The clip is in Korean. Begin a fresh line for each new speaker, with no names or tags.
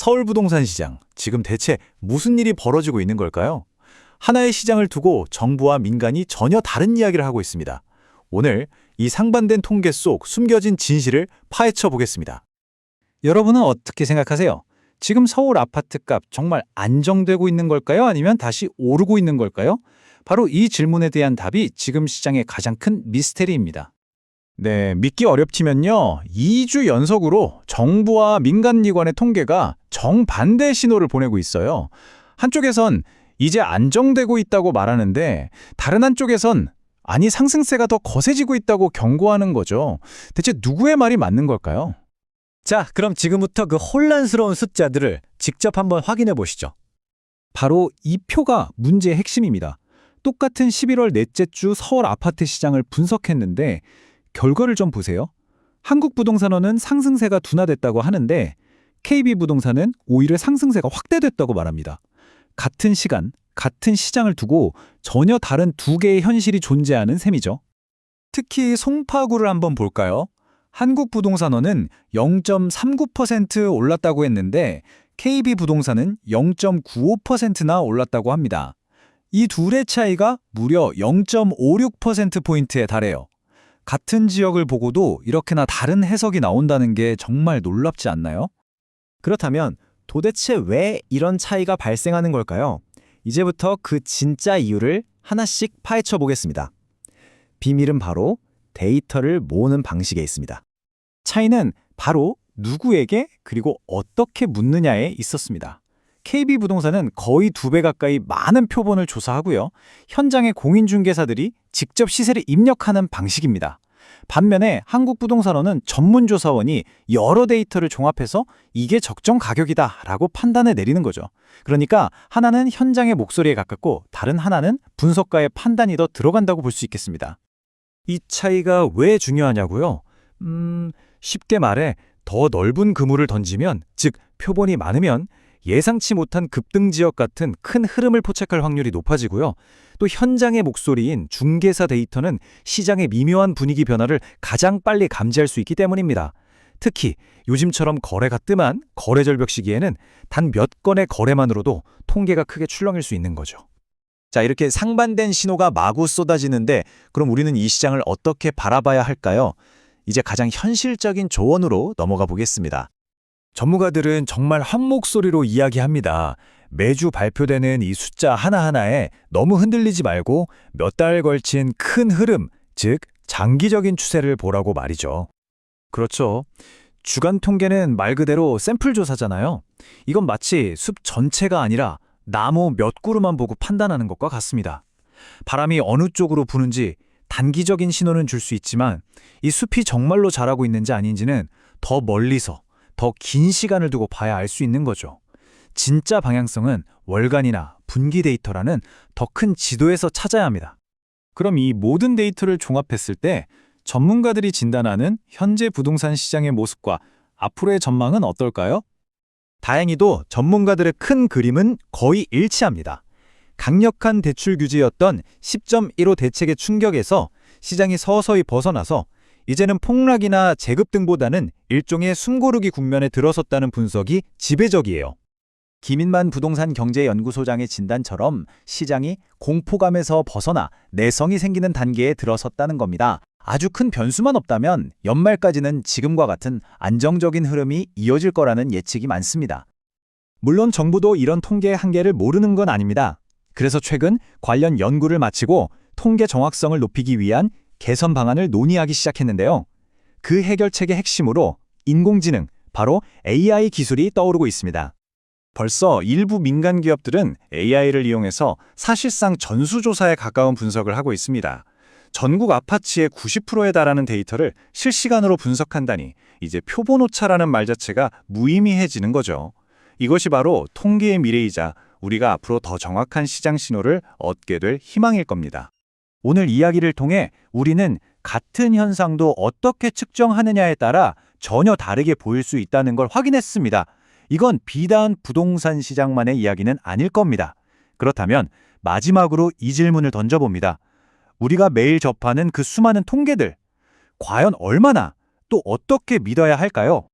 서울 부동산 시장, 지금 대체 무슨 일이 벌어지고 있는 걸까요? 하나의 시장을 두고 정부와 민간이 전혀 다른 이야기를 하고 있습니다. 오늘 이 상반된 통계 속 숨겨진 진실을 파헤쳐 보겠습니다.
여러분은 어떻게 생각하세요? 지금 서울 아파트값 정말 안정되고 있는 걸까요? 아니면 다시 오르고 있는 걸까요? 바로 이 질문에 대한 답이 지금 시장의 가장 큰 미스테리입니다.
네, 믿기 어렵지만요. 2주 연속으로 정부와 민간기관의 통계가 정반대 신호를 보내고 있어요. 한쪽에선 이제 안정되고 있다고 말하는데 다른 한쪽에선 아니 상승세가 더 거세지고 있다고 경고하는 거죠. 대체 누구의 말이 맞는 걸까요?
자, 그럼 지금부터 그 혼란스러운 숫자들을 직접 한번 확인해 보시죠.
바로 이 표가 문제의 핵심입니다. 똑같은 11월 넷째 주 서울 아파트 시장을 분석했는데 결과를 좀 보세요. 한국부동산원은 상승세가 둔화됐다고 하는데 KB부동산은 오히려 상승세가 확대됐다고 말합니다. 같은 시간, 같은 시장을 두고 전혀 다른 두 개의 현실이 존재하는 셈이죠.
특히 송파구를 한번 볼까요? 한국부동산원은 0.39% 올랐다고 했는데 KB부동산은 0.95%나 올랐다고 합니다. 이 둘의 차이가 무려 0.56%포인트에 달해요. 같은 지역을 보고도 이렇게나 다른 해석이 나온다는 게 정말 놀랍지 않나요?
그렇다면 도대체 왜 이런 차이가 발생하는 걸까요? 이제부터 그 진짜 이유를 하나씩 파헤쳐 보겠습니다. 비밀은 바로 데이터를 모으는 방식에 있습니다.
차이는 바로 누구에게 그리고 어떻게 묻느냐에 있었습니다. KB부동산은 거의 2배 가까이 많은 표본을 조사하고요. 현장의 공인중개사들이 직접 시세를 입력하는 방식입니다. 반면에 한국부동산원은 전문조사원이 여러 데이터를 종합해서 이게 적정 가격이다라고 판단을 내리는 거죠. 그러니까 하나는 현장의 목소리에 가깝고 다른 하나는 분석가의 판단이 더 들어간다고 볼 수 있겠습니다.
이 차이가 왜 중요하냐고요? 쉽게 말해 더 넓은 그물을 던지면, 즉 표본이 많으면 예상치 못한 급등 지역 같은 큰 흐름을 포착할 확률이 높아지고요. 또 현장의 목소리인 중개사 데이터는 시장의 미묘한 분위기 변화를 가장 빨리 감지할 수 있기 때문입니다. 특히 요즘처럼 거래가 뜸한 거래 절벽 시기에는 단 몇 건의 거래만으로도 통계가 크게 출렁일 수 있는 거죠. 자, 이렇게 상반된 신호가 마구 쏟아지는데 그럼 우리는 이 시장을 어떻게 바라봐야 할까요? 이제 가장 현실적인 조언으로 넘어가 보겠습니다. 전문가들은 정말 한 목소리로 이야기합니다. 매주 발표되는 이 숫자 하나하나에 너무 흔들리지 말고 몇 달 걸친 큰 흐름, 즉 장기적인 추세를 보라고 말이죠. 그렇죠. 주간 통계는 말 그대로 샘플 조사잖아요. 이건 마치 숲 전체가 아니라 나무 몇 그루만 보고 판단하는 것과 같습니다. 바람이 어느 쪽으로 부는지 단기적인 신호는 줄 수 있지만 이 숲이 정말로 자라고 있는지 아닌지는 더 멀리서 더 긴 시간을 두고 봐야 알 수 있는 거죠. 진짜 방향성은 월간이나 분기 데이터라는 더 큰 지도에서 찾아야 합니다.
그럼 이 모든 데이터를 종합했을 때 전문가들이 진단하는 현재 부동산 시장의 모습과 앞으로의 전망은 어떨까요?
다행히도 전문가들의 큰 그림은 거의 일치합니다. 강력한 대출 규제였던 10.15 대책의 충격에서 시장이 서서히 벗어나서 이제는 폭락이나 재급 등보다는 일종의 숨고르기 국면에 들어섰다는 분석이 지배적이에요. 김인만 부동산 경제연구소장의 진단처럼 시장이 공포감에서 벗어나 내성이 생기는 단계에 들어섰다는 겁니다. 아주 큰 변수만 없다면 연말까지는 지금과 같은 안정적인 흐름이 이어질 거라는 예측이 많습니다. 물론 정부도 이런 통계의 한계를 모르는 건 아닙니다. 그래서 최근 관련 연구를 마치고 통계 정확성을 높이기 위한 개선 방안을 논의하기 시작했는데요. 그 해결책의 핵심으로 인공지능, 바로 AI 기술이 떠오르고 있습니다. 벌써 일부 민간 기업들은 AI를 이용해서 사실상 전수조사에 가까운 분석을 하고 있습니다. 전국 아파트의 90%에 달하는 데이터를 실시간으로 분석한다니 이제 표본 오차라는 말 자체가 무의미해지는 거죠. 이것이 바로 통계의 미래이자 우리가 앞으로 더 정확한 시장 신호를 얻게 될 희망일 겁니다. 오늘 이야기를 통해 우리는 같은 현상도 어떻게 측정하느냐에 따라 전혀 다르게 보일 수 있다는 걸 확인했습니다. 이건 비단 부동산 시장만의 이야기는 아닐 겁니다. 그렇다면 마지막으로 이 질문을 던져봅니다. 우리가 매일 접하는 그 수많은 통계들, 과연 얼마나 또 어떻게 믿어야 할까요?